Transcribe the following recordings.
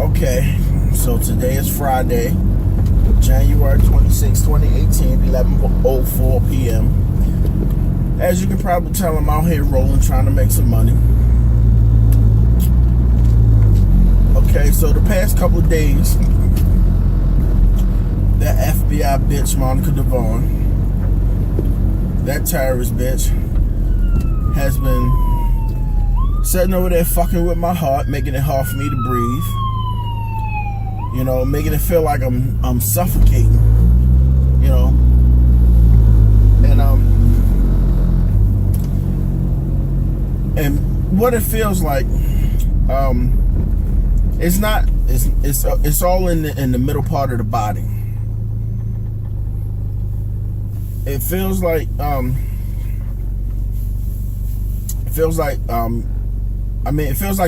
Okay, so today is Friday, January 26, 2018, 11:04 p.m. As you can probably tell, I'm out here rolling, trying to make some money. Okay, so the past couple of days, that FBI bitch, Monica DeVaughn, that terrorist bitch, has been sitting over there fucking with my heart, making it hard for me to breathe. You know, making it feel like I'm suffocating. You know, and what it feels like, it's not. It's all in the middle part of the body. It feels like it feels like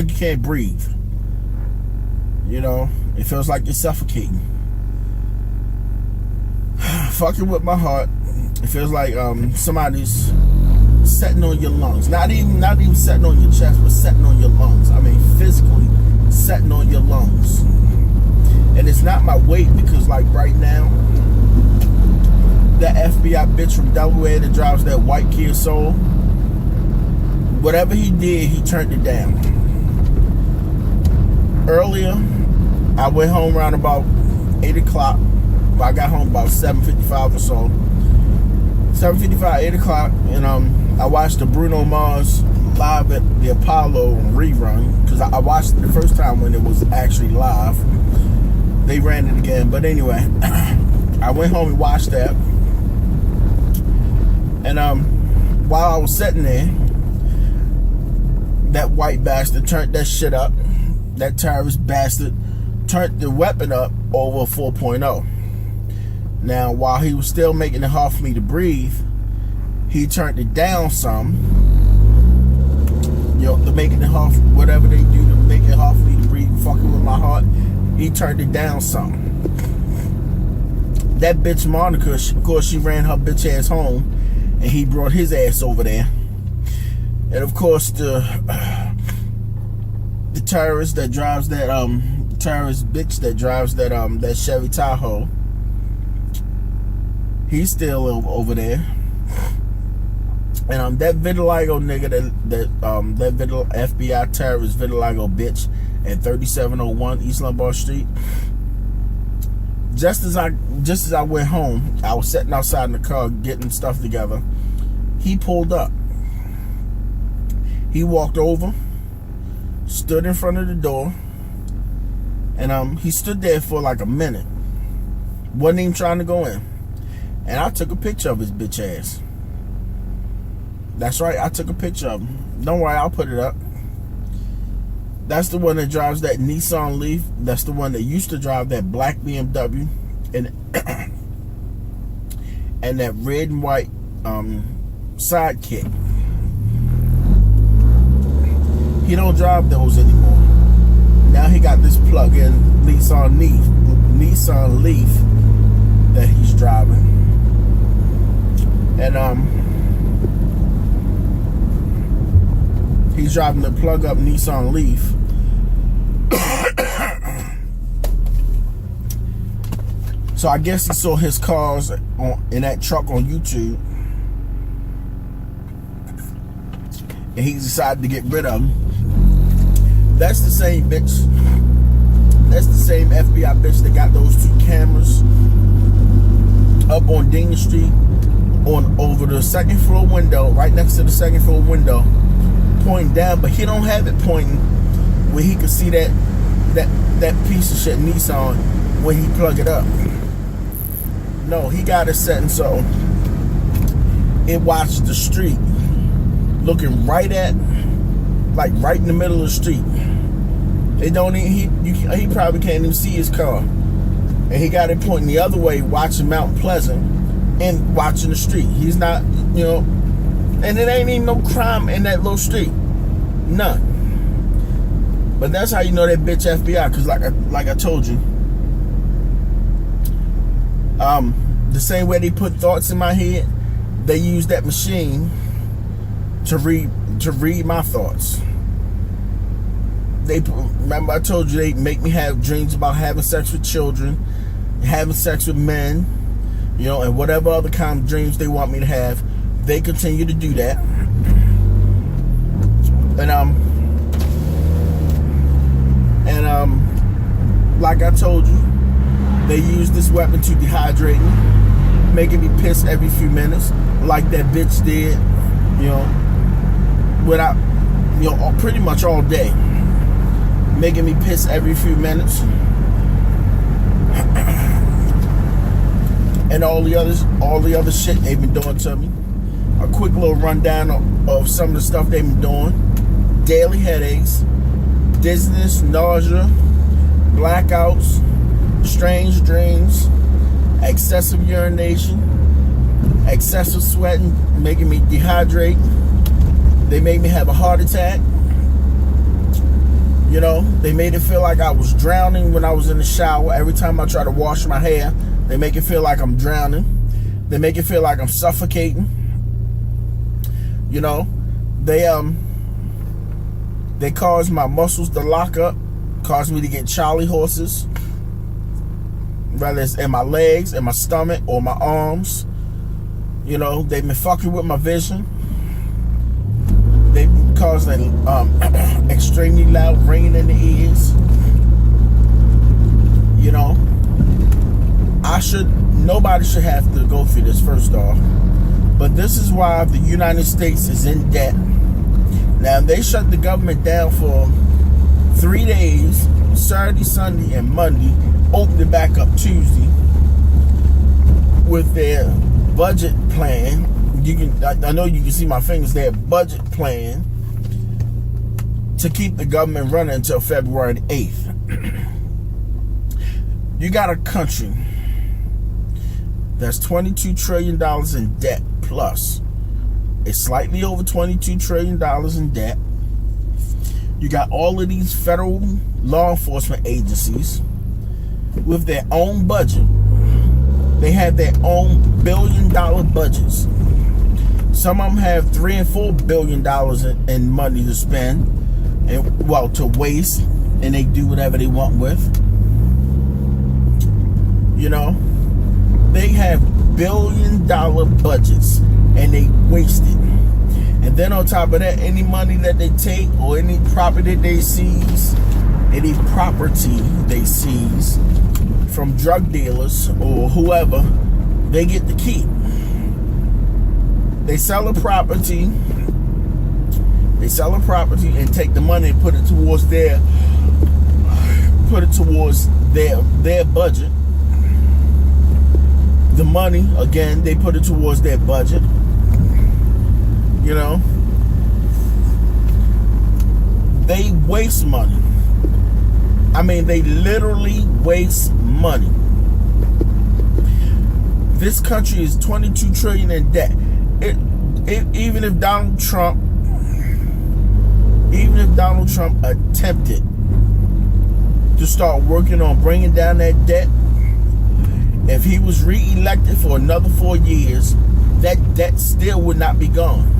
you can't breathe. You know, it feels like you're suffocating. Fucking with my heart. It feels like somebody's setting on your lungs. Not even setting on your chest, but setting on your lungs. I mean, physically setting on your lungs. And it's not my weight, because like right now, that FBI bitch from Delaware that drives that white Kia Soul, whatever he did, he turned it down. Earlier, I went home around about 8 o'clock. I got home about 7:55 or so. 7:55, 8 o'clock, and I watched the Bruno Mars live at the Apollo rerun, because I watched it the first time when it was actually live. They ran it again, but anyway, I went home and watched that. And while I was sitting there, that white bastard turned that shit up. That terrorist bastard turned the weapon up over 4.0. Now, while he was still making it hard for me to breathe, he turned it down some. You know, to making it hard, whatever they do to make it hard for me to breathe, fucking with my heart, he turned it down some. That bitch Monica, of course, she ran her bitch ass home, and he brought his ass over there. And of course, the terrorist that drives that terrorist bitch that drives that that Chevy Tahoe, he's still over there. And that vitiligo nigga that FBI terrorist vitiligo bitch at 3701 East Lombard Street. Just as I went home, I was sitting outside in the car getting stuff together. He pulled up. He walked over, stood in front of the door, and he stood there for like a minute. Wasn't even trying to go in. And I took a picture of his bitch ass. That's right, I took a picture of him. Don't worry, I'll put it up. That's the one that drives that Nissan Leaf. That's the one that used to drive that black BMW and and that red and white Sidekick. He don't drive those anymore. Now he got this plug-in Nissan Leaf that he's driving. And he's driving the plug-up Nissan Leaf. So I guess he saw his cars in that truck on YouTube, and he decided to get rid of them. That's the same bitch. That's the same FBI bitch that got those two cameras up on Dean Street, over the second floor window, right next to the second floor window, pointing down. But he don't have it pointing where he can see that piece of shit Nissan when he plug it up. No, he got it setting so it watches the street, looking right in the middle of the street. It don't even, he probably can't even see his car, and he got it pointing the other way, watching Mount Pleasant and watching the street. He's not, you know, and it ain't even no crime in that little street, none. But that's how you know that bitch FBI, because like I told you, the same way they put thoughts in my head, they use that machine to read my thoughts. They remember I told you they make me have dreams about having sex with children, having sex with men, you know, and whatever other kind of dreams they want me to have. They continue to do that. And like I told you, they use this weapon to dehydrate me, making me piss every few minutes, like that bitch did, you know, without, you know, pretty much all day, making me piss every few minutes, and all the other shit they've been doing to me. A quick little rundown of some of the stuff they've been doing: daily headaches, dizziness, nausea, blackouts, strange dreams, excessive urination, excessive sweating, making me dehydrate. They made me have a heart attack. You know, they made it feel like I was drowning when I was in the shower. Every time I try to wash my hair, they make it feel like I'm drowning. They make it feel like I'm suffocating. You know, they cause my muscles to lock up, cause me to get Charlie horses, whether it's in my legs, in my stomach, or my arms. You know, they've been fucking with my vision. They've caused an extremely loud ringing in the ears. You know, nobody should have to go through this, first off. But this is why the United States is in debt. Now, they shut the government down for 3 days, Saturday, Sunday, and Monday, opened it back up Tuesday with their budget plan. I know you can see my fingers, their budget plan to keep the government running until February 8th. You got a country that's $22 trillion in debt plus. It's slightly over $22 trillion in debt. You got all of these federal law enforcement agencies with their own budget. They have their own $1 billion budgets. Some of them have $3 and $4 billion in money to spend, and well, to waste, and they do whatever they want with. You know, they have $1 billion budgets, and they waste it. And then on top of that, any money that they take or any property they seize from drug dealers or whoever, they get to keep. They sell a property and take the money and put it towards their budget. The money, again, they put it towards their budget. You know, they waste money. I mean, they literally waste money. This country is $22 trillion in debt. Even if Donald Trump attempted to start working on bringing down that debt, if he was re-elected for another 4 years, that debt still would not be gone.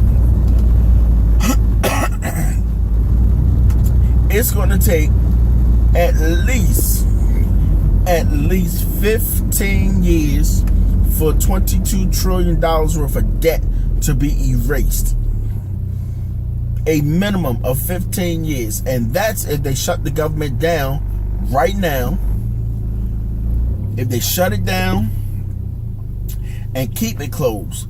It's going to take at least 15 years for $22 trillion worth of debt to be erased. A minimum of 15 years. And that's if they shut the government down right now. If they shut it down and keep it closed.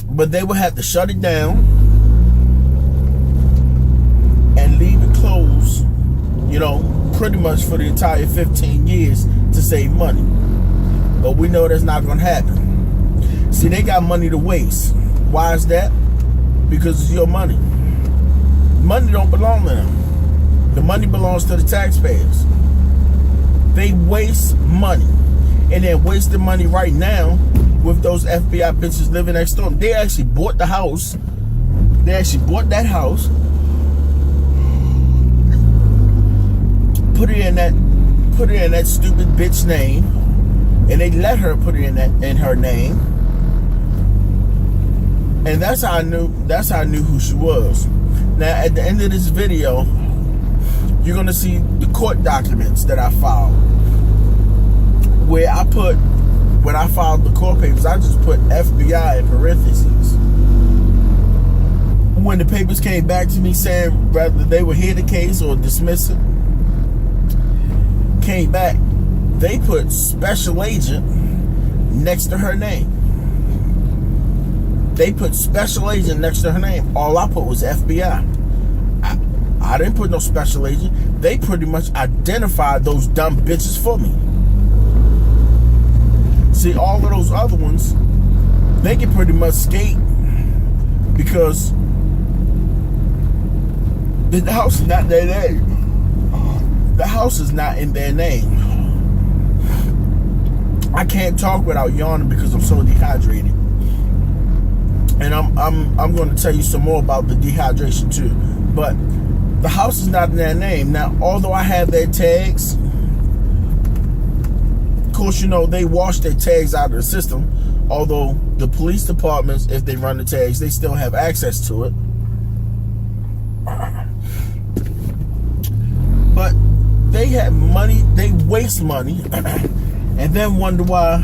But they will have to shut it down and leave it closed, you know, pretty much for the entire 15 years to save money. But we know that's not going to happen. See, they got money to waste. Why is that? Because it's your money. Money don't belong to them. The money belongs to the taxpayers. They waste money. And they're wasting money right now with those FBI bitches living next door. They actually bought the house. They actually bought that house. Put it in that stupid bitch name. And they let her put it in her name. And that's how I knew who she was. Now, at the end of this video, you're going to see the court documents that I filed. Where I put, when I filed the court papers, I just put FBI in parentheses. When the papers came back to me saying whether they would hear the case or dismiss it, came back, they put special agent next to her name. They put special agent next to her name. All I put was FBI. I didn't put no special agent. They pretty much identified those dumb bitches for me. See, all of those other ones, they can pretty much skate because the house is not their name. The house is not in their name. I can't talk without yawning because I'm so dehydrated. And I'm going to tell you some more about the dehydration too. But the house is not in their name. Now, although I have their tags, of course, you know, they wash their tags out of the system. Although the police departments, if they run the tags, they still have access to it. But they have money, they waste money, and then wonder why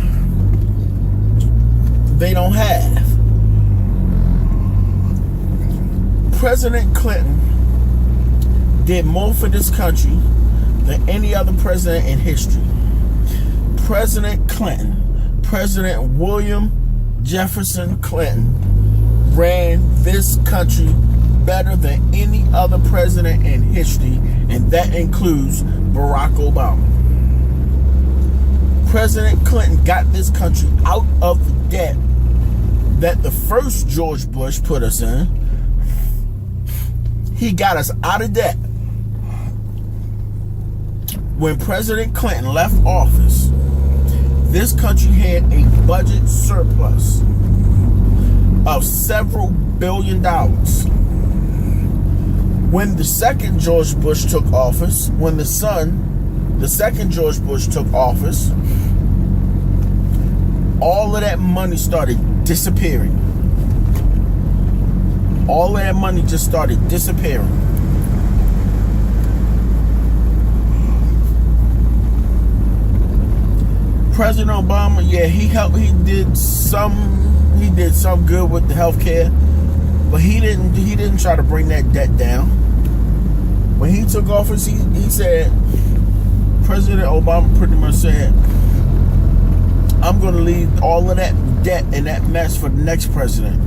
they don't have. President Clinton did more for this country than any other president in history. President Clinton, President William Jefferson Clinton, ran this country better than any other president in history, and that includes Barack Obama. President Clinton got this country out of the debt that the first George Bush put us in. He got us out of debt. When President Clinton left office, this country had a budget surplus of several $billion. When the second George Bush took office, when the second George Bush took office, all of that money started disappearing. All of that money just started disappearing. President Obama, yeah, he did some good with the healthcare, but he didn't try to bring that debt down. When he took office, he said, President Obama pretty much said, I'm going to leave all of that debt and that mess for the next president.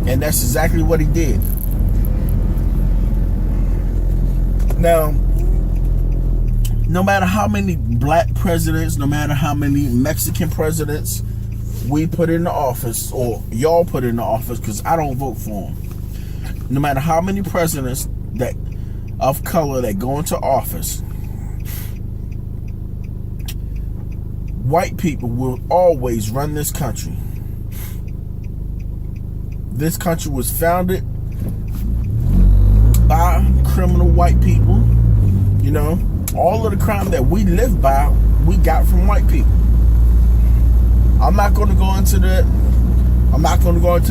And that's exactly what he did. Now, no matter how many black presidents, no matter how many Mexican presidents we put in the office, or y'all put in the office, because I don't vote for them. No matter how many presidents that of color that go into office, white people will always run this country. This country was founded by criminal white people. You know, all of the crime that we live by, we got from white people. I'm not going to go into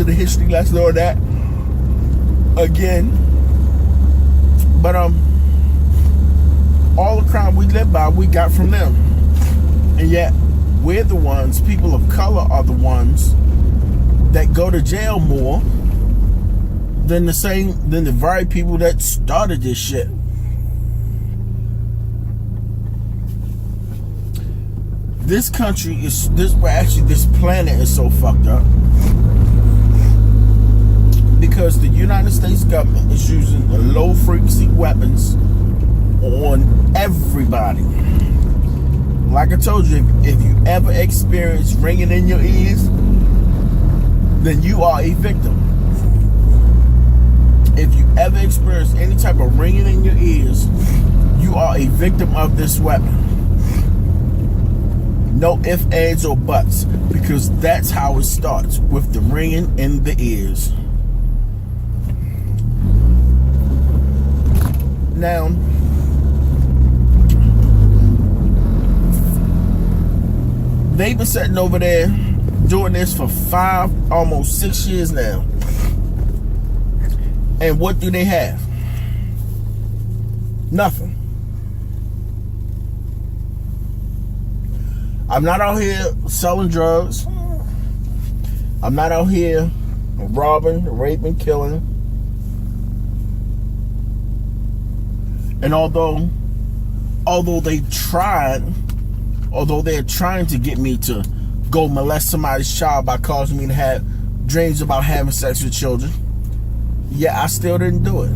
the history lesson or that again. But all the crime we live by, we got from them. And yet, we're the ones, people of color are the ones that go to jail more than the very people that started this shit. This country is this planet is so fucked up because the United States government is using low frequency weapons on everybody. Like I told you, if you ever experience ringing in your ears, then you are a victim. If you ever experience any type of ringing in your ears, you are a victim of this weapon. No ifs, ands, or buts, because that's how it starts, with the ringing in the ears. Now, they've been sitting over there doing this for almost 6 years now. And what do they have? Nothing. I'm not out here selling drugs. I'm not out here robbing, raping, killing. And although they're trying to get me to go molest somebody's child by causing me to have dreams about having sex with children, yeah, I still didn't do it.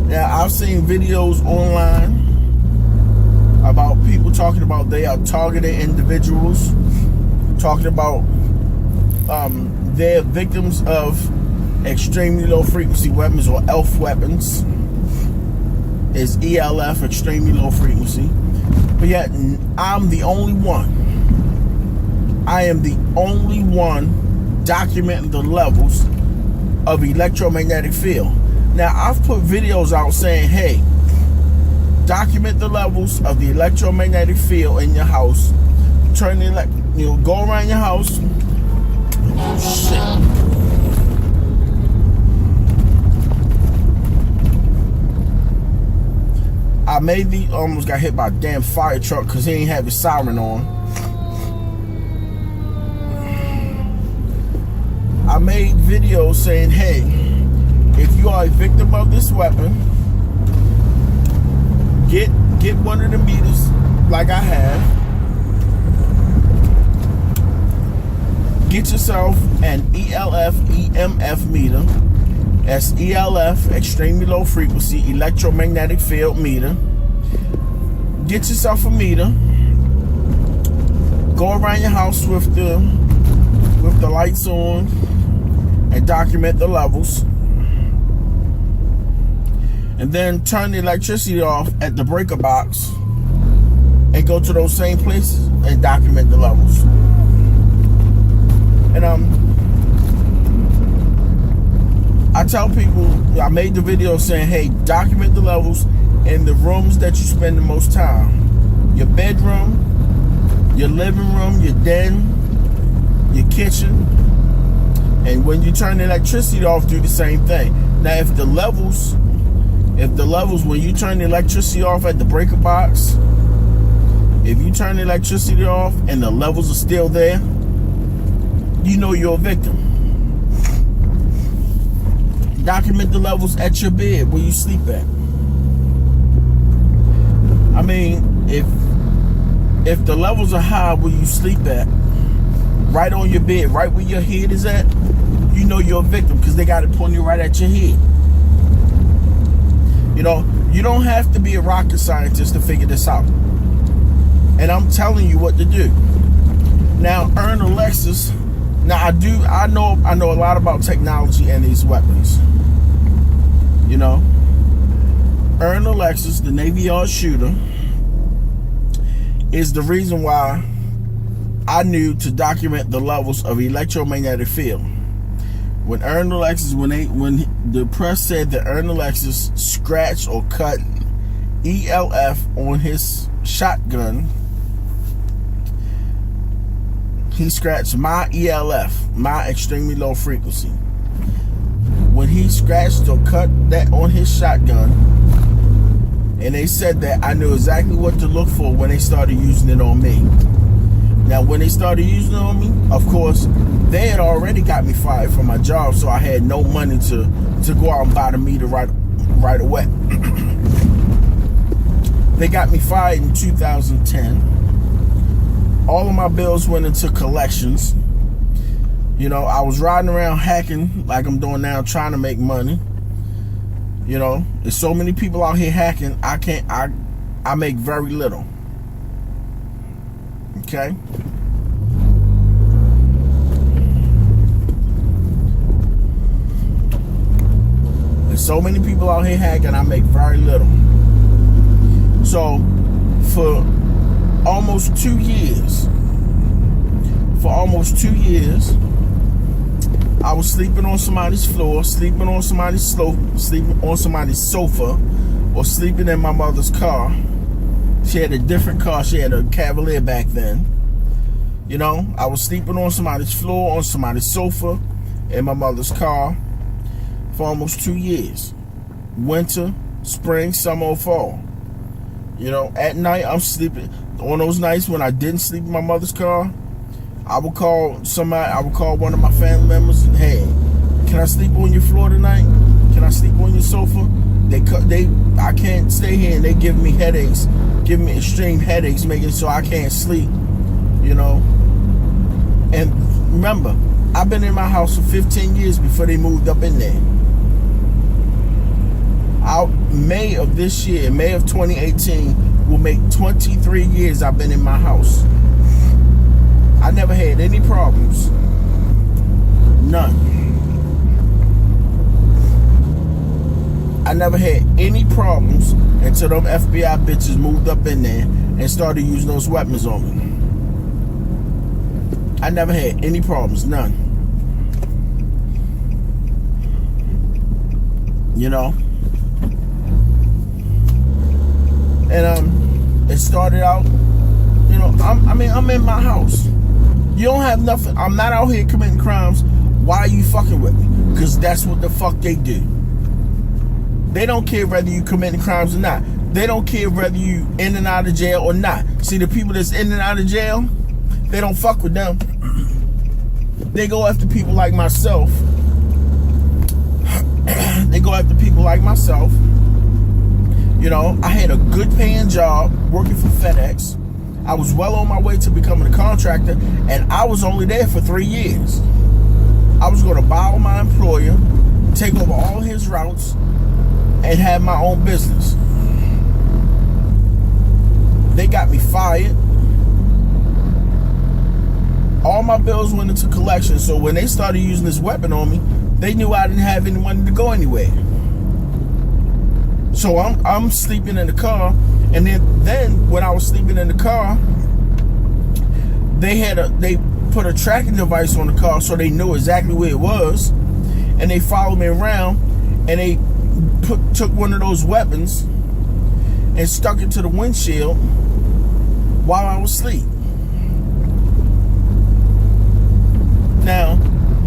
Now, I've seen videos online about people talking about they are targeted individuals, talking about they're victims of extremely low frequency weapons, or ELF weapons. Is ELF, extremely low frequency. But yet I'm the only one. I am the only one documenting the levels of electromagnetic field. Now, I've put videos out saying, hey, document the levels of the electromagnetic field in your house. Turn the go around your house. Shit. I maybe almost got hit by a damn fire truck because he ain't have his siren on. I made videos saying, hey, if you are a victim of this weapon, get one of the meters like I have. Get yourself an ELF EMF meter. That's ELF, extremely low frequency electromagnetic field meter. Get yourself a meter. Go around your house with the lights on and document the levels. And then turn the electricity off at the breaker box and go to those same places and document the levels. And I tell people, I made the video saying, hey, document the levels in the rooms that you spend the most time. Your bedroom, your living room, your den, your kitchen. And when you turn the electricity off, do the same thing. Now, if the levels, when you turn the electricity off at the breaker box, if you turn the electricity off and the levels are still there, you know you're a victim. Document the levels at your bed where you sleep at. I mean, if the levels are high where you sleep at, right on your bed, right where your head is at, you know you're a victim because they got it pointing right at your head. You know, you don't have to be a rocket scientist to figure this out. And I'm telling you what to do. Now, earn a Lexus. Now, I know a lot about technology and these weapons. You know, Earn a Lexus, the Navy Yard shooter, is the reason why I knew to document the levels of electromagnetic field. When Earn a Lexus, when the press said that Earn a Lexus scratched or cut ELF on his shotgun, he scratched my ELF, my extremely low frequency. When he scratched or cut that on his shotgun, and they said that, I knew exactly what to look for when they started using it on me. Now, when they started using it on me, of course, they had already got me fired from my job, so I had no money to go out and buy the meter right away. They got me fired in 2010. All of my bills went into collections. You know, I was riding around hacking like I'm doing now, trying to make money. You know, there's so many people out here hacking, I make very little. Okay? There's so many people out here hacking, I make very little. So, for almost 2 years, I was sleeping on somebody's floor, sleeping on somebody's sofa, or sleeping in my mother's car. She had a different car. She had a Cavalier back then. You know, I was sleeping on somebody's floor, on somebody's sofa, in my mother's car. for almost 2 years. Winter, spring, summer, or fall. You know, at night I'm sleeping. On those nights when I didn't sleep in my mother's car, I would call somebody. I would call one of my family members and, hey, can I sleep on your floor tonight? Can I sleep on your sofa? I can't stay here, and they give me headaches, give me extreme headaches, making so I can't sleep. You know. And remember, I've been in my house for 15 years before they moved up in there. May of this year, May of 2018, will make 23 years I've been in my house. I never had any problems. None. I never had any problems until them FBI bitches moved up in there and started using those weapons on me. I never had any problems, none. You know? And it started out, you know, I'm in my house. You don't have nothing. I'm not out here committing crimes. Why are you fucking with me? Because that's what the fuck they do. They don't care whether you committing crimes or not. They don't care whether you in and out of jail or not. See, the people that's in and out of jail, they don't fuck with them. They go after people like myself. They go after people like myself. You know, I had a good paying job working for FedEx. I was well on my way to becoming a contractor, and I was only there for 3 years. I was going to borrow my employer, take over all his routes, and have my own business. They got me fired. All my bills went into collection, so when they started using this weapon on me, they knew I didn't have any money to go anywhere. So I'm sleeping in the car, and then when I was sleeping in the car, they put a tracking device on the car so they knew exactly where it was, and they followed me around, and they took one of those weapons and stuck it to the windshield while I was asleep. Now,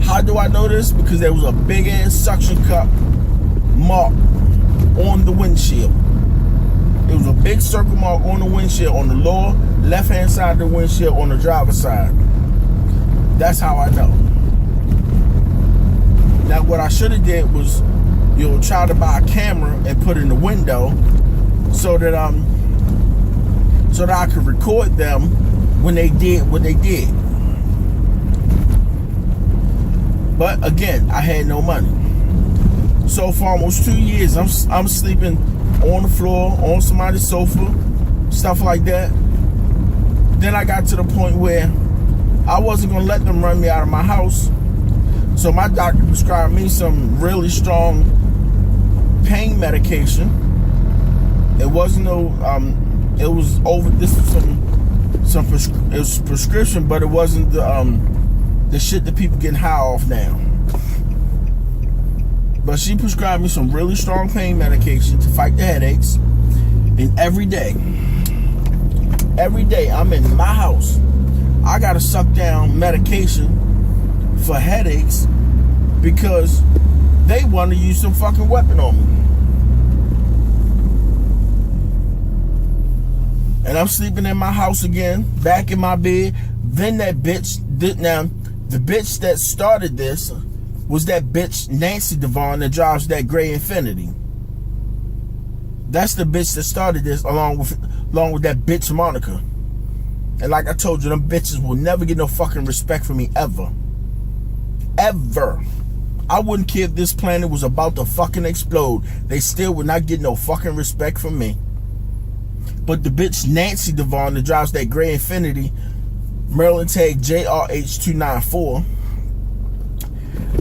how do I know this? Because there was a big ass suction cup mark on the windshield. It was a big circle mark on the windshield on the lower left hand side of the windshield on the driver's side. That's how I know. Now what I should have did was, you know, try to buy a camera and put it in the window so that I could record them when they did what they did. But again, I had no money. So for almost 2 years, I'm sleeping on the floor, on somebody's sofa, stuff like that. Then I got to the point where I wasn't gonna let them run me out of my house. So my doctor prescribed me some really strong pain medication. It wasn't it was over. This was it was prescription, but it wasn't the shit that people get high off now. But she prescribed me some really strong pain medication to fight the headaches. And every day I'm in my house, I gotta suck down medication for headaches because they want to use some fucking weapon on me. And I'm sleeping in my house again, back in my bed. Then that bitch did. Now, the bitch that started this was that bitch Nancy Devon that drives that gray Infiniti. That's the bitch that started this, along with that bitch Monica. And like I told you, them bitches will never get no fucking respect from me ever. Ever. I wouldn't care if this planet was about to fucking explode. They still would not get no fucking respect from me. But the bitch Nancy Devon that drives that gray Infiniti, Maryland tag JRH294,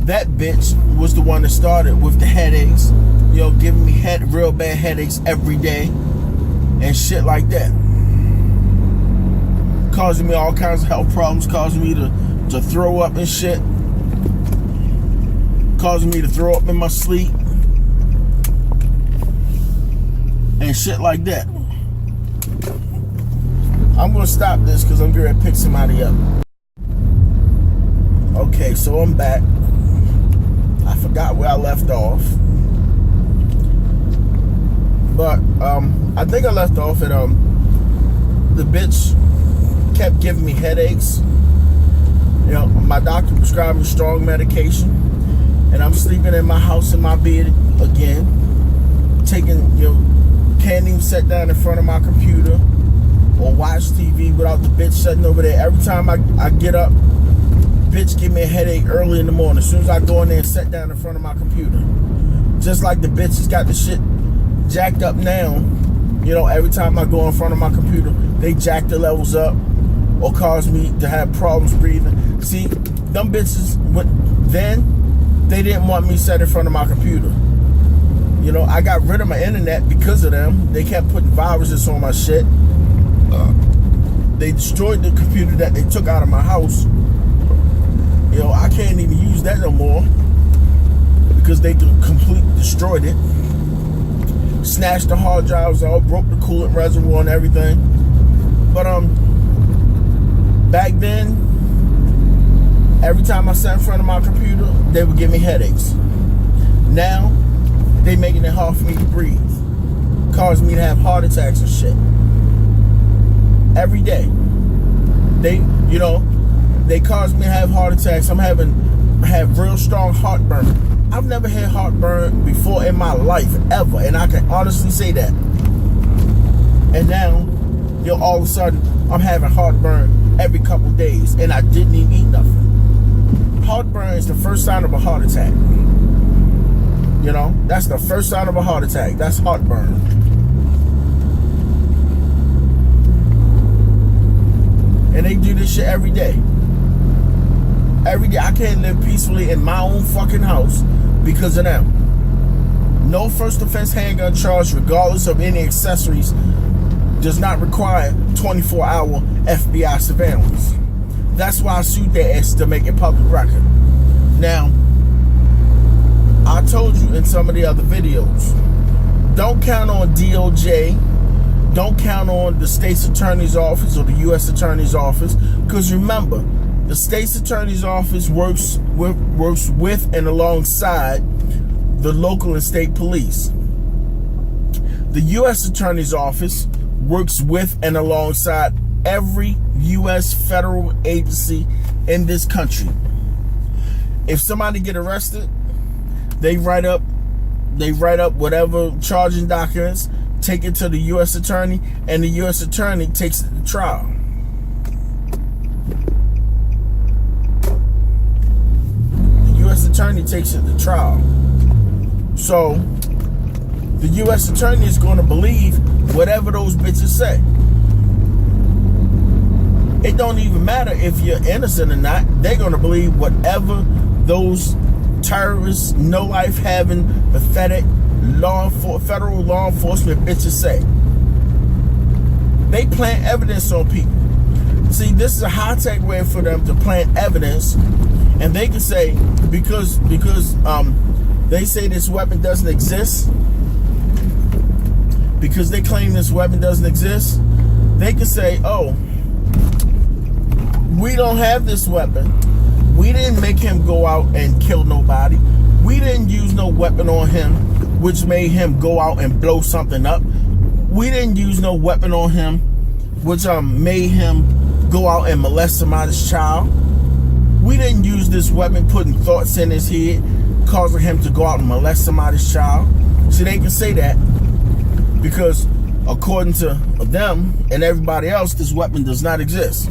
that bitch was the one that started with the headaches, you know, giving me real bad headaches every day and shit like that, causing me all kinds of health problems, causing me to throw up and shit, causing me to throw up in my sleep and shit like that. I'm gonna stop this because I'm gonna pick somebody up. Okay, so I'm back. I forgot where I left off. But I think I left off at the bitch kept giving me headaches. You know, my doctor prescribed me strong medication, and I'm sleeping in my house in my bed again, taking, you know, can't even sit down in front of my computer or watch TV without the bitch sitting over there. Every time I get up, bitch give me a headache early in the morning. As soon as I go in there and sit down in front of my computer, just like the bitch has got the shit jacked up now. You know, every time I go in front of my computer, they jack the levels up or cause me to have problems breathing. See, them bitches, then they didn't want me set in front of my computer. You know, I got rid of my internet because of them. They kept putting viruses on my shit. They destroyed the computer that they took out of my house. You know, I can't even use that no more because they completely destroyed it. Snatched the hard drives out, broke the coolant reservoir and everything. But back then, every time I sat in front of my computer, they would give me headaches. Now, they making it hard for me to breathe, causing me to have heart attacks and shit. Every day, they cause me to have heart attacks. I have real strong heartburn. I've never had heartburn before in my life, ever, and I can honestly say that. And now, you know, all of a sudden, I'm having heartburn every couple days, and I didn't even eat nothing. Heartburn is the first sign of a heart attack. You know, that's the first sign of a heart attack. That's heartburn. And they do this shit every day. Every day. I can't live peacefully in my own fucking house because of them. No first offense handgun charge, regardless of any accessories, does not require 24-hour FBI surveillance. That's why I sued their ass to make it public record. Now, I told you in some of the other videos, don't count on DOJ, don't count on the state's attorney's office or the U.S. attorney's office, because remember, the state's attorney's office works with and alongside the local and state police. The U.S. attorney's office works with and alongside every U.S. federal agency in this country. If somebody get arrested, they write up whatever charging documents, take it to the U.S. attorney, and the U.S. attorney takes it to trial. The U.S. attorney takes it to trial. So the U.S. attorney is going to believe whatever those bitches say. It don't even matter if you're innocent or not. They're going to believe whatever those terrorists, no life having, pathetic federal law enforcement bitches say. They plant evidence on people. See, this is a high-tech way for them to plant evidence, and they can say because they say this weapon doesn't exist, because they claim this weapon doesn't exist, they can say, oh, we don't have this weapon. We didn't make him go out and kill nobody. We didn't use no weapon on him, which made him go out and blow something up. We didn't use no weapon on him, which made him go out and molest somebody's child. We didn't use this weapon putting thoughts in his head, causing him to go out and molest somebody's child. See, they can say that because according to them and everybody else, this weapon does not exist.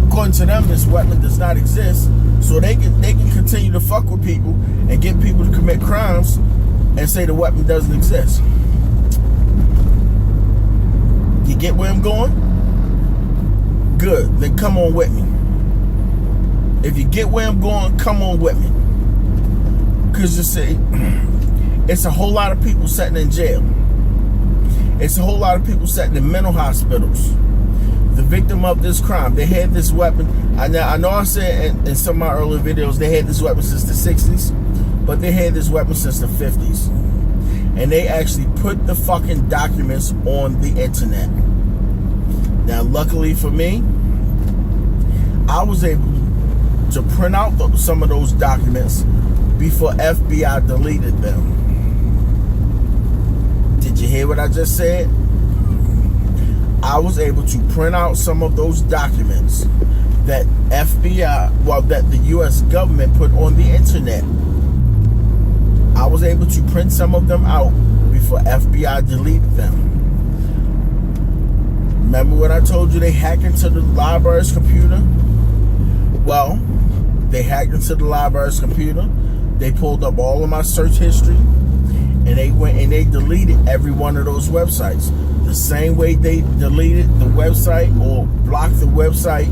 According to them, this weapon does not exist, so they can continue to fuck with people and get people to commit crimes and say the weapon doesn't exist. You get where I'm going? Good. Then come on with me. If you get where I'm going, come on with me. Because you see, it's a whole lot of people sitting in jail. It's a whole lot of people sitting in mental hospitals. The victim of this crime, they had this weapon. I know I said in some of my earlier videos they had this weapon since the 60s, but they had this weapon since the 50s. And they actually put the fucking documents on the internet. Now, luckily for me, I was able to print out some of those documents before FBI deleted them. Did you hear what I just said? I was able to print out some of those documents that that the U.S. government put on the internet. I was able to print some of them out before FBI deleted them. Remember when I told you they hacked into the library's computer? Well, they hacked into the library's computer. They pulled up all of my search history, and they went and they deleted every one of those websites. The same way they deleted the website or blocked the website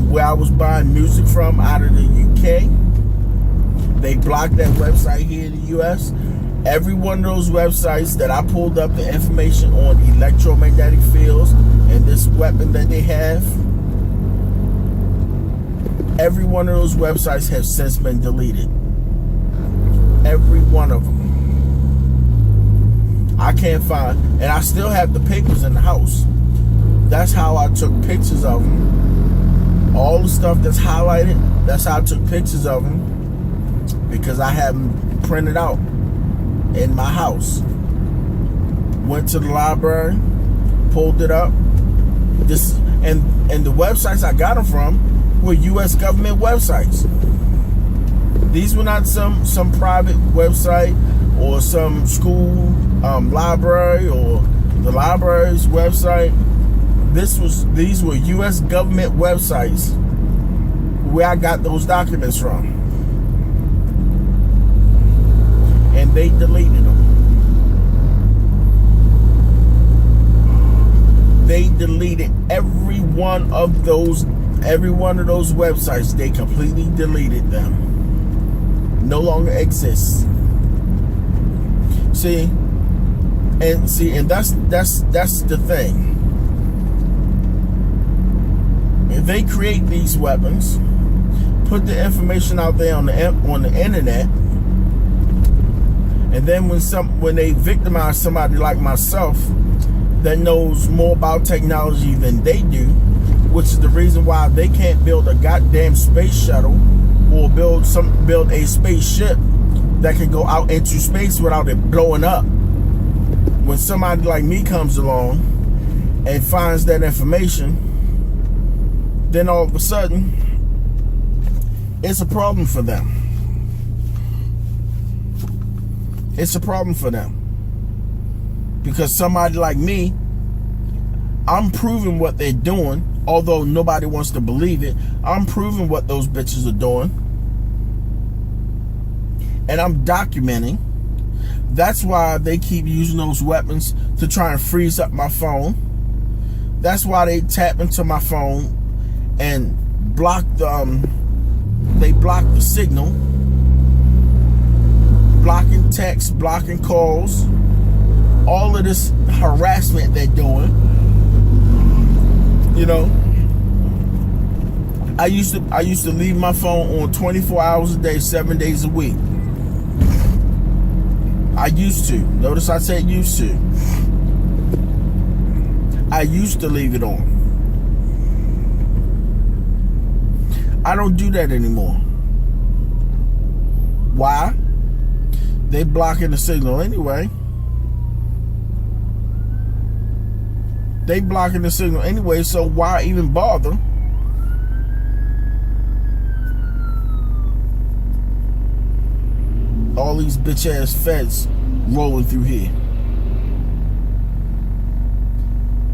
where I was buying music from out of the UK. They blocked that website here in the US. Every one of those websites that I pulled up the information on electromagnetic fields and this weapon that they have, every one of those websites have since been deleted. Every one of them. I can't find, and I still have the papers in the house. That's how I took pictures of them. All the stuff that's highlighted, that's how I took pictures of them, because I have them printed out in my house. Went to the library, pulled it up. And the websites I got them from were U.S. government websites. These were not some private website or some school library or the library's website. These were U.S. government websites where I got those documents from, and they deleted them. They deleted every one of those websites. They completely deleted them. No longer exists. See, and that's the thing. If they create these weapons, put the information out there on the internet, and then when they victimize somebody like myself that knows more about technology than they do, which is the reason why they can't build a goddamn space shuttle or build a spaceship that can go out into space without it blowing up. When somebody like me comes along and finds that information, then all of a sudden it's a problem for them. It's a problem for them. Because somebody like me, I'm proving what they're doing, although nobody wants to believe it. I'm proving what those bitches are doing. And I'm documenting. That's why they keep using those weapons to try and freeze up my phone. That's why they tap into my phone and block they block the signal, blocking texts, blocking calls, all of this harassment they're doing. You know, I used to leave my phone on 24 hours a day, 7 days a week. I used to. Notice I said used to. I used to leave it on. I don't do that anymore. Why? They blocking the signal anyway. They blocking the signal anyway, so why even bother? All these bitch ass feds rolling through here.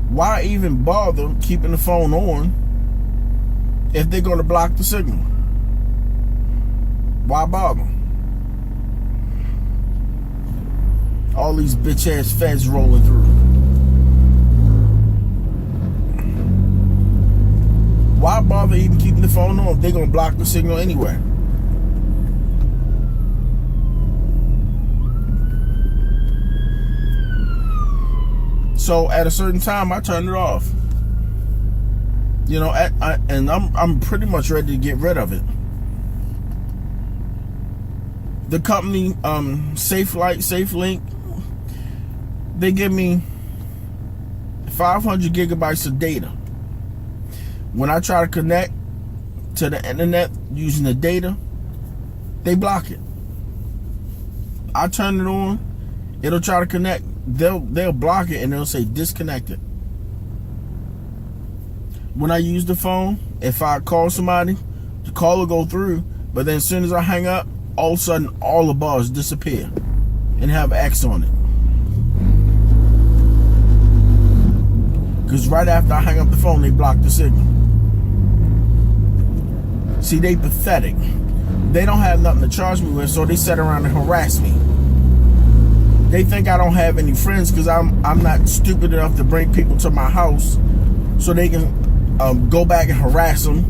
Why even bother keeping the phone on if they're going to block the signal? Why bother? All these bitch ass feds rolling through. Why bother even keeping the phone on if they're going to block the signal anyway? So at a certain time, I turned it off. You know, and I'm pretty much ready to get rid of it. The company, SafeLink, they give me 500 gigabytes of data. When I try to connect to the internet using the data, they block it. I turn it on, it'll try to connect. They'll block it and they'll say disconnected. When I use the phone, if I call somebody, the call will go through, but then as soon as I hang up, all of a sudden all the bars disappear and have X on it. Because right after I hang up the phone, they block the signal. See, they pathetic. They don't have nothing to charge me with, so they sit around and harass me. They think I don't have any friends because I'm not stupid enough to bring people to my house so they can go back and harass them,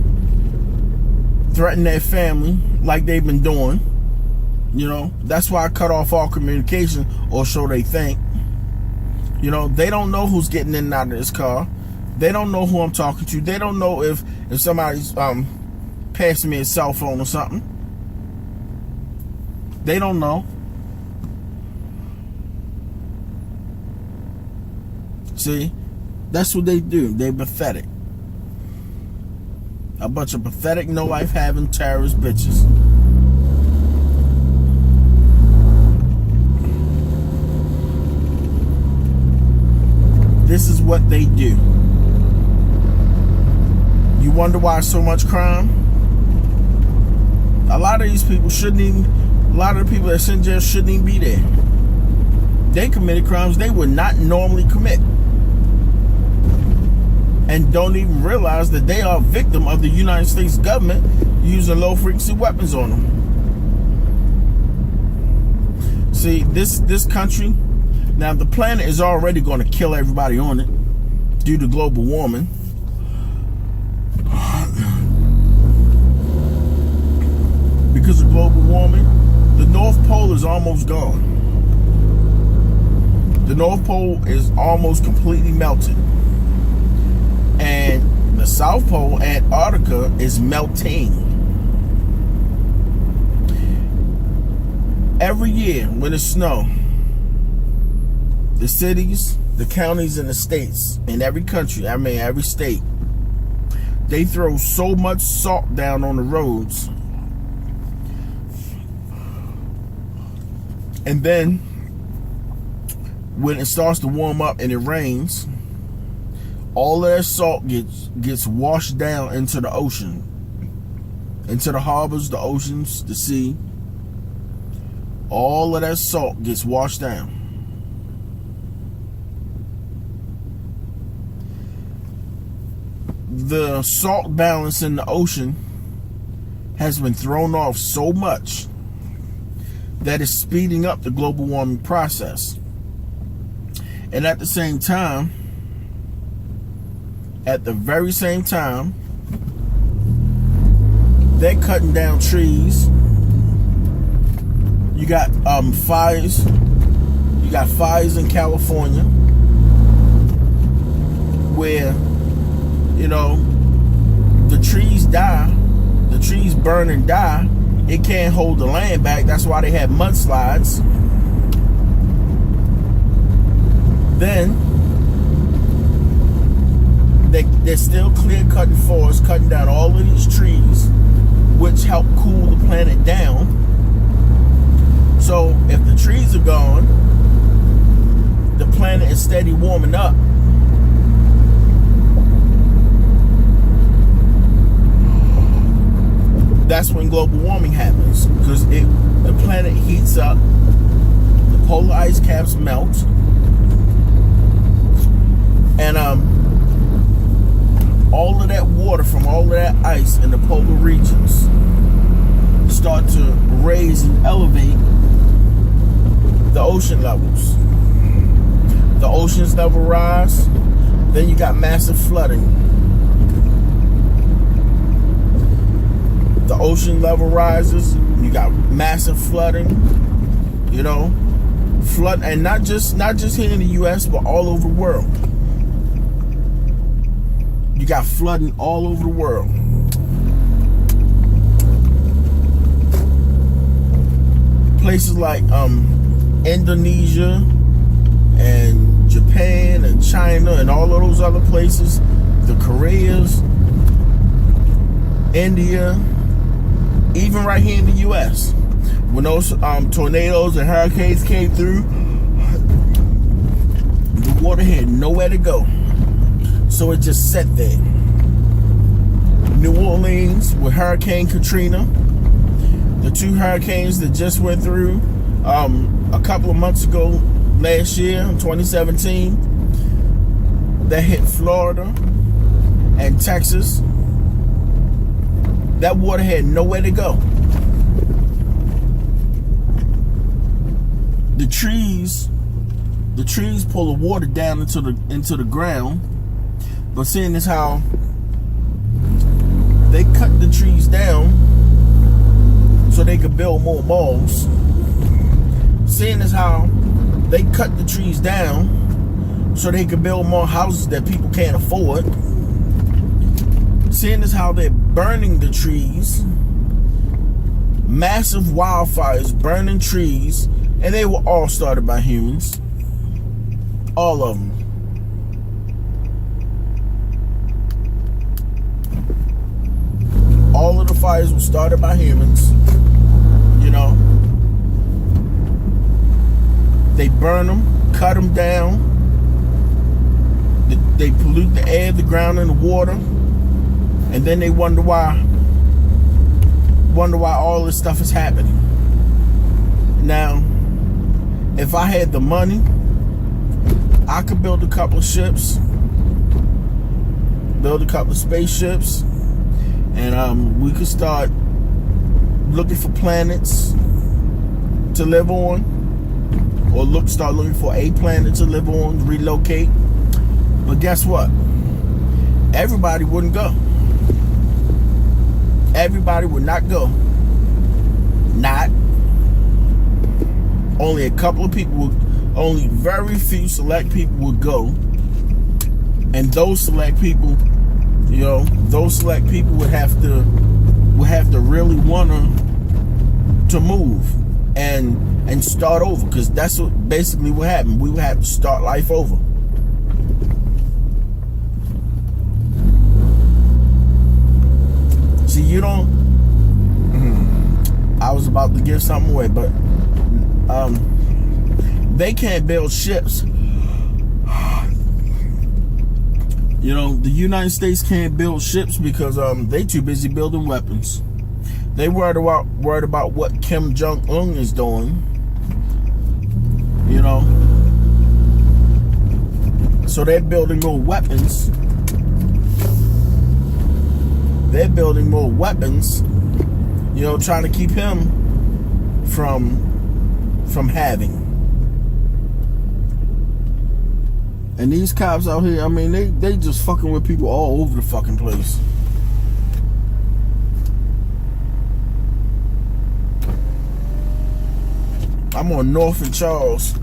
threaten their family like they've been doing. You know, that's why I cut off all communication, or so they think. You know, they don't know who's getting in and out of this car. They don't know who I'm talking to. They don't know if somebody's passing me a cell phone or something. They don't know. See, that's what they do. They're pathetic. A bunch of pathetic, no life having terrorist bitches. This is what they do. You wonder why so much crime? A lot of these people a lot of the people that's in jail shouldn't even be there. They committed crimes they would not normally commit. And don't even realize that they are a victim of the United States government using low-frequency weapons on them. See, this country, now the planet is already going to kill everybody on it due to global warming. Because of global warming, the North Pole is almost gone. The North Pole is almost completely melted. And the South Pole, Antarctica, is melting. Every year when it snows, the cities, the counties, and the states in every country, every state, they throw so much salt down on the roads. And then when it starts to warm up and it rains, all of that salt gets washed down into the ocean, into the harbors, the oceans, the sea. All of that salt gets washed down. The salt balance in the ocean has been thrown off so much that it's speeding up the global warming process. And at the very same time, they're cutting down trees. You got fires. You got fires in California where, you know, the trees die. The trees burn and die. It can't hold the land back. That's why they have mudslides. Then they're still clear cutting forests, cutting down all of these trees, which help cool the planet down. So if the trees are gone, the planet is steady warming up. That's when global warming happens, because the planet heats up, the polar ice caps melt, and all of that water from all of that ice in the polar regions start to raise and elevate the ocean levels. The oceans level rise, then you got massive flooding. The ocean level rises, you got massive flooding, you know, flood, and not just here in the US, but all over the world. You got flooding all over the world. Places like Indonesia and Japan and China and all of those other places, the Koreas, India, even right here in the U.S. When those tornadoes and hurricanes came through, the water had nowhere to go. So it just sat there. New Orleans with Hurricane Katrina, the two hurricanes that just went through a couple of months ago, last year, in 2017, that hit Florida and Texas. That water had nowhere to go. The trees pull the water down into the ground, but seeing as how they cut the trees down so they could build more malls, seeing as how they cut the trees down so they could build more houses that people can't afford, seeing as how they're burning the trees, massive wildfires burning trees, and they were all started by humans. All of them. All of the fires were started by humans. You know, they burn them, cut them down. They pollute the air, the ground, and the water, and then they wonder why all this stuff is happening. Now, if I had the money, I could build a couple of ships, build a couple of spaceships, and we could start looking for planets to live on, or start looking for a planet to live on, relocate. But guess what? Everybody wouldn't go. Everybody would not go. Not. Only a couple of people would. Only very few select people would go, and those select people, you know, would have to really want to move and start over, because that's basically what happened. We would have to start life over. See, you don't. I was about to give something away, but they can't build ships. You know, the United States can't build ships because they too busy building weapons. They worried about what Kim Jong-un is doing. You know, so they're building more weapons. They're building more weapons. You know, trying to keep him from having. And these cops out here, I mean, they just fucking with people all over the fucking place. I'm on North and Charles,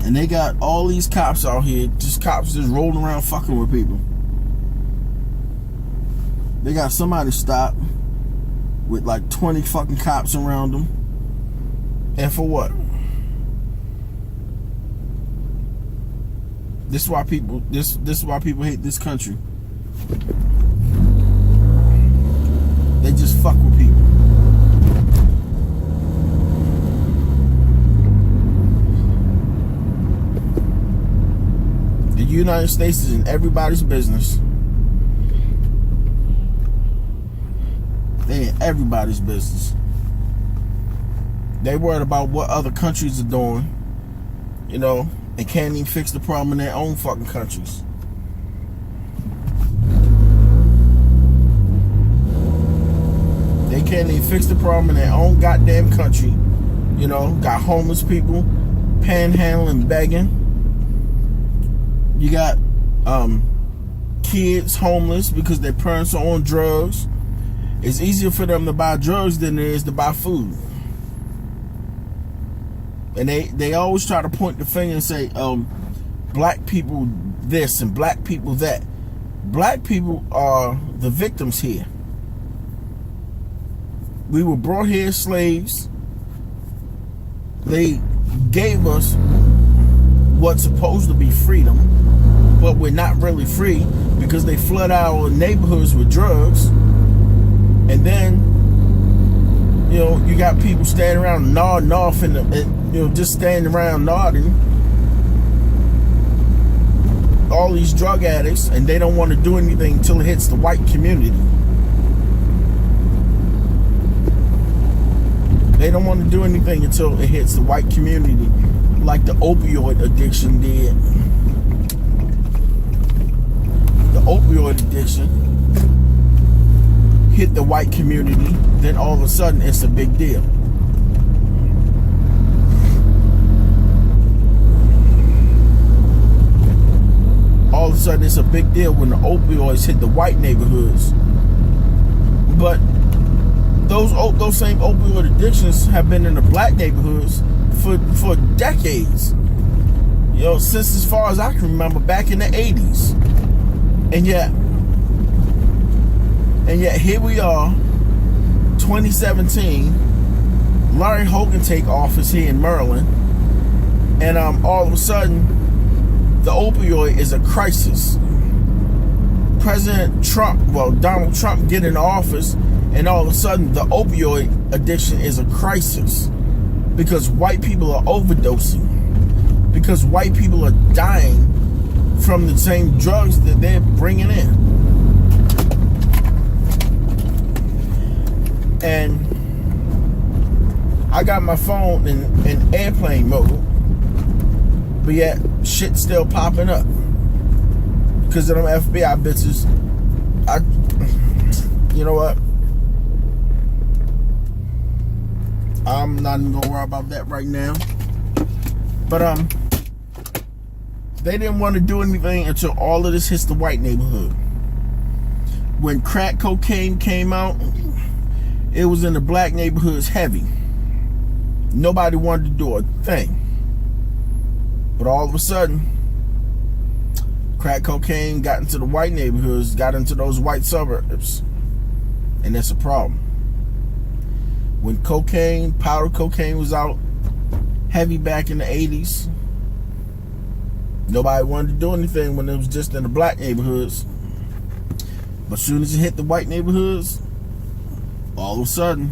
and they got all these cops out here, cops just rolling around fucking with people. They got somebody stopped with like 20 fucking cops around them. And for what? This is why people hate this country. They just fuck with people. The United States is in everybody's business. They in everybody's business. They worried about what other countries are doing, you know, and can't even fix the problem in their own fucking countries. They can't even fix the problem in their own goddamn country. You know, got homeless people panhandling, begging. You got kids homeless because their parents are on drugs. It's easier for them to buy drugs than it is to buy food. And they always try to point the finger and say, black people this and black people that. Black people are the victims here. We were brought here as slaves. They gave us what's supposed to be freedom, but we're not really free because they flood our neighborhoods with drugs. And then, you got people standing around nodding off just standing around nodding. All these drug addicts, and they don't want to do anything until it hits the white community. They don't want to do anything until it hits the white community, like the opioid addiction did. The opioid addiction hit the white community, then all of a sudden it's a big deal. All of a sudden it's a big deal when the opioids hit the white neighborhoods. But those same opioid addictions have been in the black neighborhoods for decades. Since as far as I can remember, back in the 80s. And yet here we are, 2017. Larry Hogan take office here in Maryland, and all of a sudden the opioid is a crisis. Donald Trump get in office, and all of a sudden the opioid addiction is a crisis because white people are overdosing, because white people are dying from the same drugs that they're bringing in. And I got my phone in airplane mode, but yet shit's still popping up because of them FBI bitches. You know what? I'm not even gonna worry about that right now. But they didn't want to do anything until all of this hits the white neighborhood. When crack cocaine came out, it was in the black neighborhoods heavy. Nobody wanted to do a thing. But all of a sudden, crack cocaine got into the white neighborhoods, got into those white suburbs. And that's a problem. When powder cocaine was out heavy back in the 80s, nobody wanted to do anything when it was just in the black neighborhoods. But as soon as it hit the white neighborhoods, all of a sudden,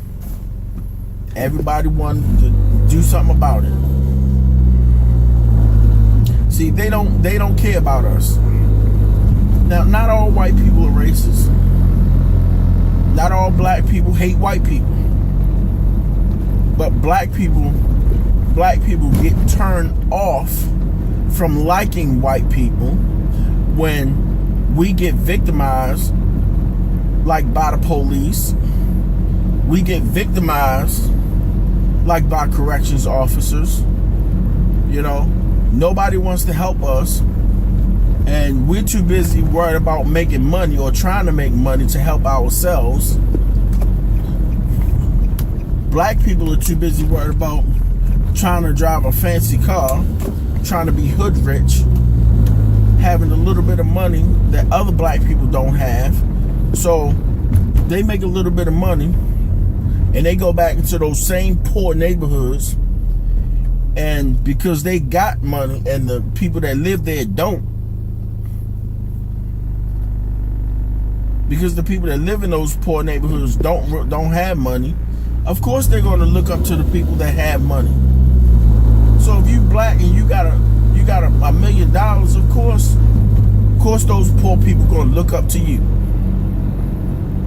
everybody wanted to do something about it. See, they don't care about us. Now, not all white people are racist. Not all black people hate white people. But black people get turned off from liking white people when we get victimized, like by the police. We get victimized like by corrections officers. Nobody wants to help us, and we're too busy worried about making money or trying to make money to help ourselves. Black people are too busy worried about trying to drive a fancy car, trying to be hood rich, having a little bit of money that other black people don't have. So they make a little bit of money and they go back into those same poor neighborhoods, and because they got money and the people that live there don't, because the people that live in those poor neighborhoods don't have money, of course they're going to look up to the people that have money. So if you black and you got $1 million, of course those poor people going to look up to you,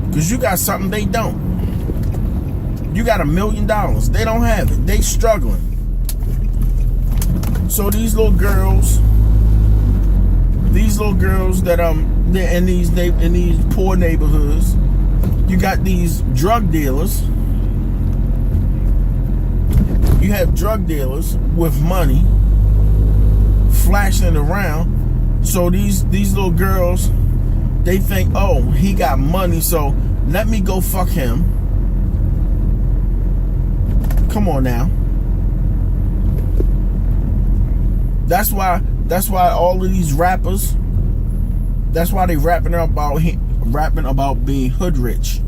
because you got something they don't. You got $1 million, they don't have it, they struggling. So these little girls that they're in these poor neighborhoods, you got these drug dealers. You have drug dealers with money flashing around. So these little girls, they think, oh, he got money, so let me go fuck him. Come on now. That's why all of these rappers, that's why they rapping about being hood rich.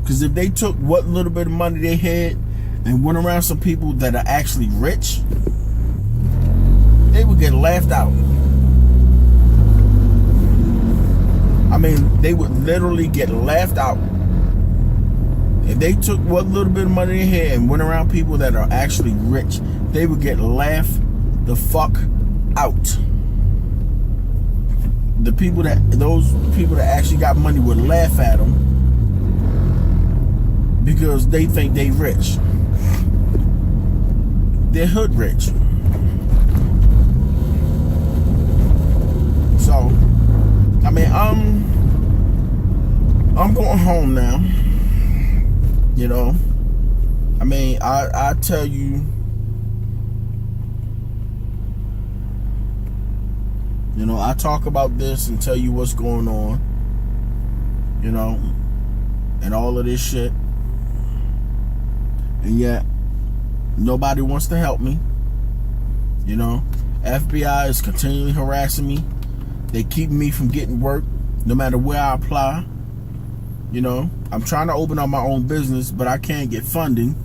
Because if they took what little bit of money they had and went around some people that are actually rich, they would get laughed out. I mean, they would literally get laughed out If they took what little bit of money they had and went around people that are actually rich, they would get laughed the fuck out. Those people that actually got money would laugh at them because they think they rich. They're hood rich. So, I mean, I'm going home now. You know, I mean, I tell you, you know, I talk about this and tell you what's going on, you know, and all of this shit. And yet, nobody wants to help me. You know, FBI is continually harassing me. They keep me from getting work no matter where I apply. You know, I'm trying to open up my own business, but I can't get funding.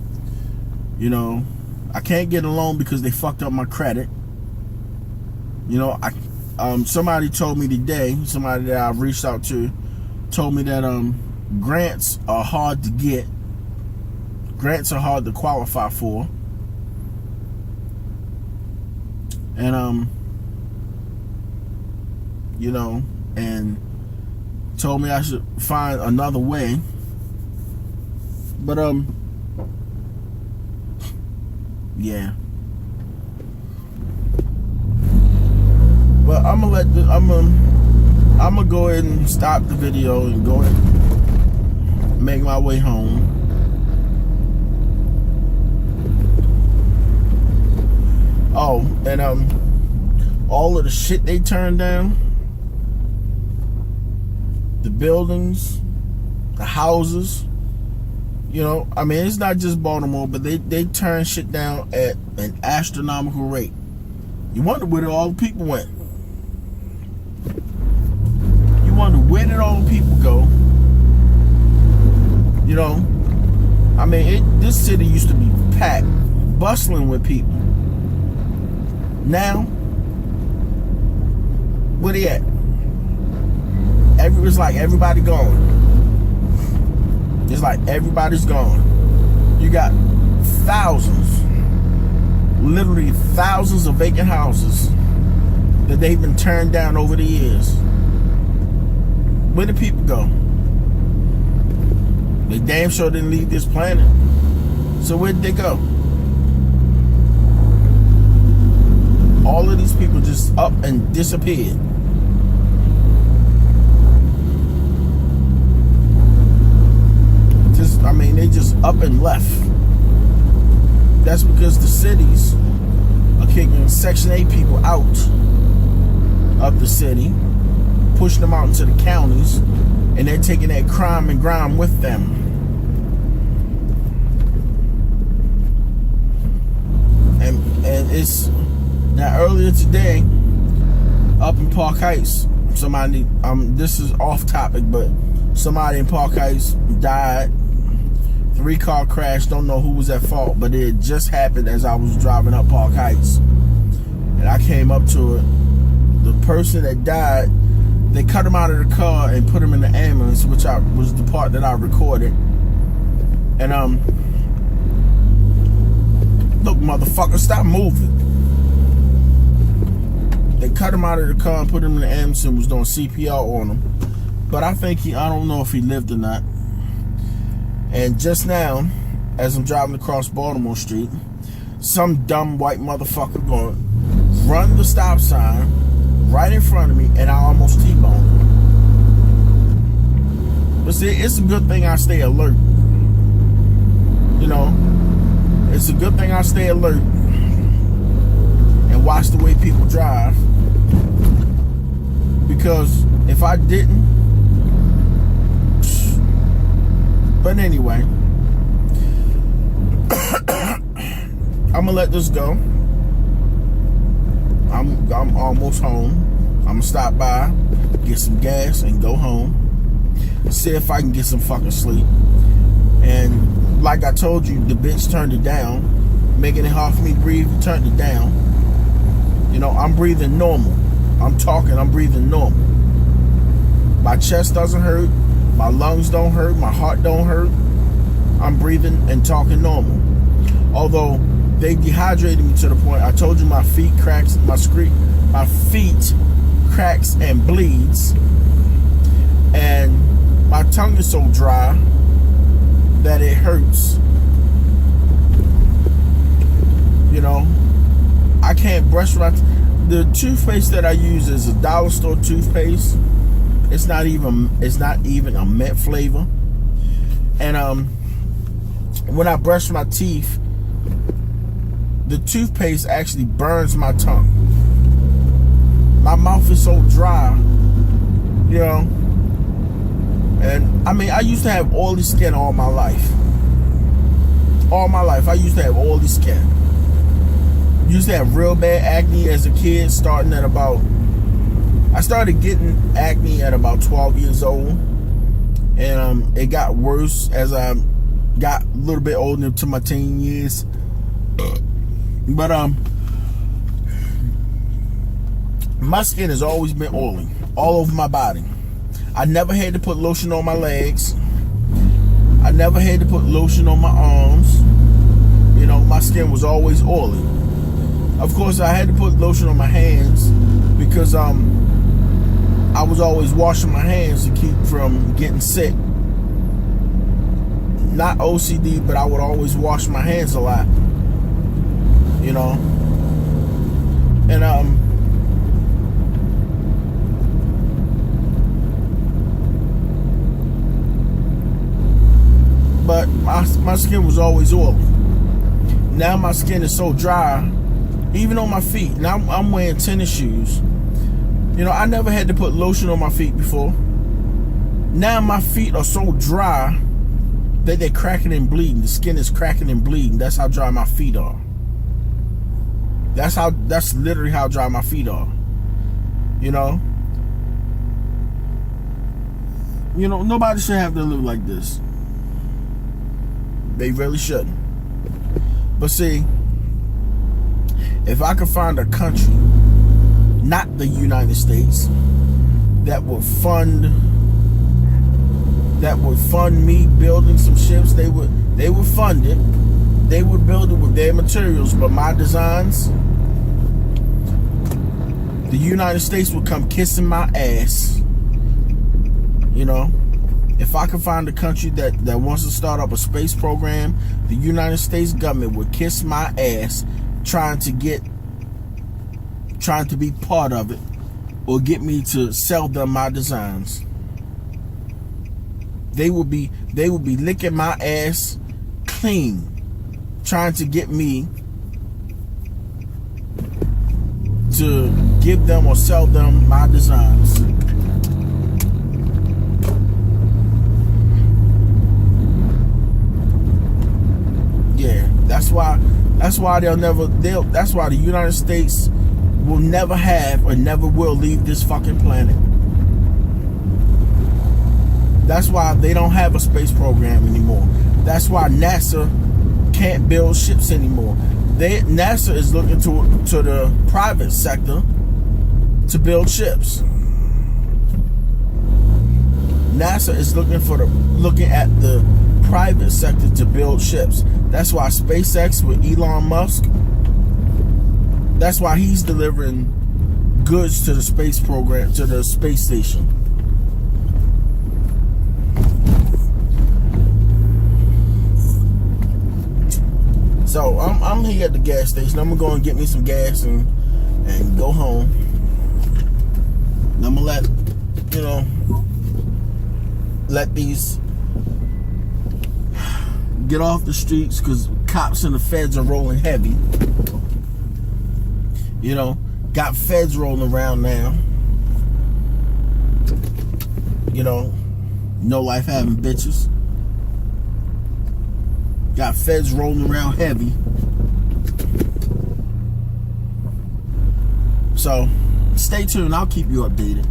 You know, I can't get a loan because they fucked up my credit. You know, somebody told me today, somebody that I've reached out to, told me that grants are hard to get. Grants are hard to qualify for. And you know, and told me I should find another way. But yeah. But I'm gonna go ahead and stop the video and go ahead and make my way home. Oh, and all of the shit they turned down, the buildings, the houses, you know, I mean, it's not just Baltimore, but they turn shit down at an astronomical rate. You wonder where all the people went. You wonder where did all the people go? You know, I mean, this city used to be packed, bustling with people. Now, where they at? It's like everybody gone. It's like everybody's gone. You got thousands, literally thousands of vacant houses that they've been turned down over the years. Where did people go? They damn sure didn't leave this planet. So where did they go? All of these people just up and disappeared. I mean, they just up and left. That's because the cities are kicking Section 8 people out of the city, pushing them out into the counties, and they're taking that crime and grime with them. And it's now earlier today up in Park Heights, somebody, this is off topic, but somebody in Park Heights died. 3-car crash, don't know who was at fault, but it just happened as I was driving up Park Heights. And I came up to it. The person that died, they cut him out of the car and put him in the ambulance, which was the part that I recorded. And look, motherfucker, stop moving. They cut him out of the car and put him in the ambulance and was doing CPR on him. But I think I don't know if he lived or not. And just now, as I'm driving across Baltimore Street, some dumb white motherfucker going to run the stop sign right in front of me, and I almost T-boned him. But see, it's a good thing I stay alert. You know, it's a good thing I stay alert and watch the way people drive. Because if I didn't, but anyway, I'm gonna let this go. I'm almost home. I'm gonna stop by, get some gas, and go home. See if I can get some fucking sleep. And like I told you, the bitch turned it down, making it hard for me to breathe. Turned it down. You know, I'm breathing normal. I'm breathing normal. My chest doesn't hurt. My lungs don't hurt. My heart don't hurt. I'm breathing and talking normal. Although they dehydrated me to the point, I told you my feet cracks, my feet cracks and bleeds, and my tongue is so dry that it hurts. You know, I can't brush my the toothpaste that I use is a dollar store toothpaste. It's not even a mint flavor. And when I brush my teeth, the toothpaste actually burns my tongue. My mouth is so dry, you know. And I mean, I used to have oily skin all my life. All my life, I used to have oily skin. Used to have real bad acne as a kid, starting at I started getting acne at about 12 years old. And it got worse as I got a little bit older into my teen years. But my skin has always been oily, all over my body. I never had to put lotion on my legs. I never had to put lotion on my arms. You know, my skin was always oily. Of course, I had to put lotion on my hands because I was always washing my hands to keep from getting sick. Not OCD, but I would always wash my hands a lot. You know, and but my skin was always oily. Now my skin is so dry, even on my feet. Now I'm wearing tennis shoes. You know, I never had to put lotion on my feet before. Now my feet are so dry that they're cracking and bleeding. The skin is cracking and bleeding. That's how dry my feet are. That's literally how dry my feet are. You know? You know, nobody should have to live like this. They really shouldn't. But see, if I could find a country, not the United States, that would fund me building some ships, they would fund it. They would build it with their materials, but my designs, the United States would come kissing my ass. You know, if I could find a country that wants to start up a space program, the United States government would kiss my ass trying to be part of it or get me to sell them my designs. They would be licking my ass clean, trying to get me to give them or sell them my designs. Yeah, that's why the United States will never have or never will leave this fucking planet. That's why they don't have a space program anymore. That's why NASA can't build ships anymore. NASA is looking to the private sector to build ships. NASA is looking at the private sector to build ships. That's why SpaceX with Elon Musk, that's why he's delivering goods to the space program, to the space station. So I'm here at the gas station. I'm gonna go and get me some gas and go home. And I'm gonna let these get off the streets, because cops and the feds are rolling heavy. You know, got feds rolling around now. You know, no life having bitches. Got feds rolling around heavy. So, stay tuned. I'll keep you updated.